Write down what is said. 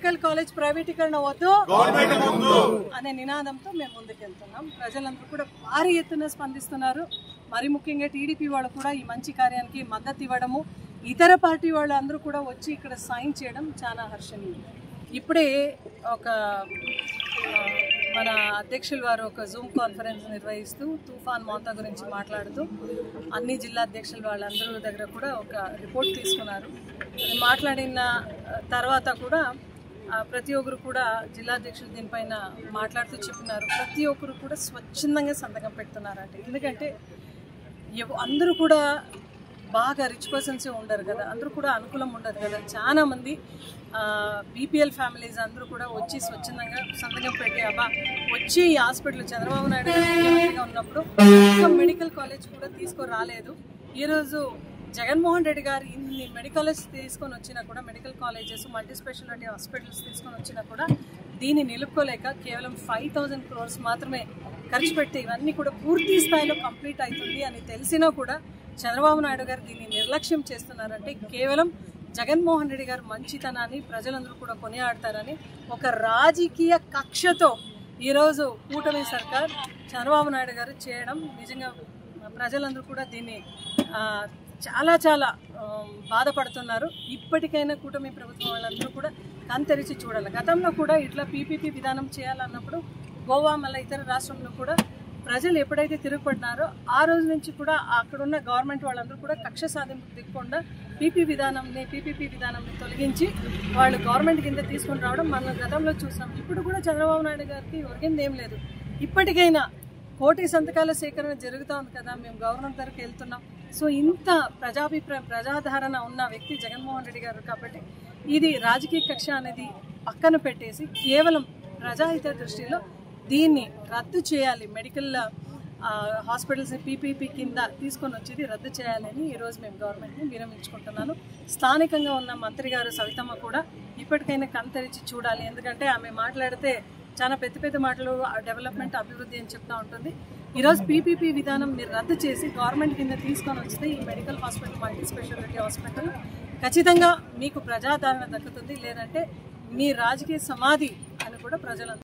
Medical college ప్రైవేటీకరణ వద్దు అనే నినాదంతో మేము ముందుకెళ్తున్నాం. ప్రజలందరూ కూడా భారీ ఎత్తున స్పందిస్తున్నారు. మరి ముఖ్యంగా టీడీపీ వాళ్ళు కూడా ఈ మంచి కార్యానికి మద్దతు ఇవ్వడము, ఇతర పార్టీ వాళ్ళందరూ కూడా వచ్చి ఇక్కడ సైన్ చేయడం చాలా హర్షణీయం. ఇప్పుడే ఒక మన అధ్యక్షుల వారు ఒక జూమ్ కాన్ఫరెన్స్ నిర్వహిస్తూ తుఫాన్ మోతా గురించి మాట్లాడుతూ అన్ని జిల్లా అధ్యక్షుల వాళ్ళందరూ దగ్గర కూడా ఒక రిపోర్ట్ తీసుకున్నారు. మాట్లాడిన తర్వాత కూడా ప్రతి ఒక్కరు కూడా జిల్లా అధ్యక్షులు దీనిపైన మాట్లాడుతూ చెప్పినారు. ప్రతి ఒక్కరు కూడా స్వచ్ఛందంగా సంతకం పెడుతున్నారంటే, ఎందుకంటే అందరూ కూడా బాగా రిచ్ పర్సన్సే ఉండరు కదా, అందరూ కూడా అనుకూలం ఉండదు కదా. చాలా మంది బీపీఎల్ ఫ్యామిలీస్ అందరూ కూడా వచ్చి స్వచ్ఛందంగా సంతకం పెట్టి వచ్చి ఈ హాస్పిటల్ చంద్రబాబు నాయుడు ముఖ్యమంత్రిగా ఉన్నప్పుడు ఒక మెడికల్ కాలేజ్ కూడా తీసుకురాలేదు. ఈరోజు జగన్మోహన్ రెడ్డి గారు ఇన్ని మెడికల్స్ తీసుకొని వచ్చినా కూడా, medical colleges multi speciality hospitals తీసుకొని వచ్చినా కూడా దీన్ని నిలుపుకోలేక కేవలం 5,000 crores మాత్రమే ఖర్చు పెట్టి ఇవన్నీ కూడా పూర్తి స్థాయిలో కంప్లీట్ అవుతుంది అని తెలిసినా కూడా చంద్రబాబు నాయుడు గారు దీన్ని నిర్లక్ష్యం చేస్తున్నారంటే కేవలం జగన్మోహన్ రెడ్డి గారు మంచితనాన్ని ప్రజలందరూ కూడా కొనియాడతారని ఒక రాజకీయ కక్షతో ఈరోజు కూటమి సర్కార్ చంద్రబాబు నాయుడు గారు చేయడం నిజంగా ప్రజలందరూ కూడా దీన్ని చాలా చాలా బాధపడుతున్నారు. ఇప్పటికైనా కూటమి ప్రభుత్వం వాళ్ళందరూ కూడా కంతెరిచి చూడాలి. గతంలో కూడా ఇట్లా పీపీపీ విధానం చేయాలన్నప్పుడు గోవా మళ్ళీ ఇతర రాష్ట్రంలో కూడా ప్రజలు ఎప్పుడైతే తిరుగుపడినారో ఆ రోజు నుంచి కూడా అక్కడున్న గవర్నమెంట్ వాళ్ళందరూ కూడా కక్ష సాధింపు దిగకుండా పీపీపీ విధానంని తొలగించి వాళ్ళు గవర్నమెంట్ కింద తీసుకుని రావడం మనం గతంలో చూసాం. ఇప్పుడు కూడా చంద్రబాబు నాయుడు గారికి ఒరిగింది ఏం లేదు. ఇప్పటికైనా 1,000 సంతకాల సేకరణ జరుగుతోంది కదా, మేము గవర్నమెంట్ దగ్గరికి వెళ్తున్నాం. సో ఇంత ప్రజాదరణ ఉన్న వ్యక్తి జగన్మోహన్ రెడ్డి గారు కాబట్టి ఇది రాజకీయ కక్ష అనేది పక్కన పెట్టేసి కేవలం ప్రజాహిత దృష్టిలో దీన్ని రద్దు చేయాలి. మెడికల్ హాస్పిటల్స్ పీపీపీ కింద తీసుకొని వచ్చేది రద్దు చేయాలని ఈరోజు మేము గవర్నమెంట్ని విరమించుకుంటున్నాను. స్థానికంగా ఉన్న మంత్రి గారు సవితమ్మ కూడా ఇప్పటికైనా కంతరించి చూడాలి. ఎందుకంటే ఆమె మాట్లాడితే చాలా పెద్ద పెద్ద మాటలు డెవలప్మెంట్ అభివృద్ధి అని చెప్తా ఉంటుంది. ఈరోజు పీపీపీ విధానం మీరు రద్దు చేసి గవర్నమెంట్ కింద తీసుకొని వస్తే ఈ medical hospital multi speciality hospital ఖచ్చితంగా మీకు ప్రజాదరణ దక్కుతుంది, లేదంటే మీ రాజకీయ సమాధి అని కూడా ప్రజలందరూ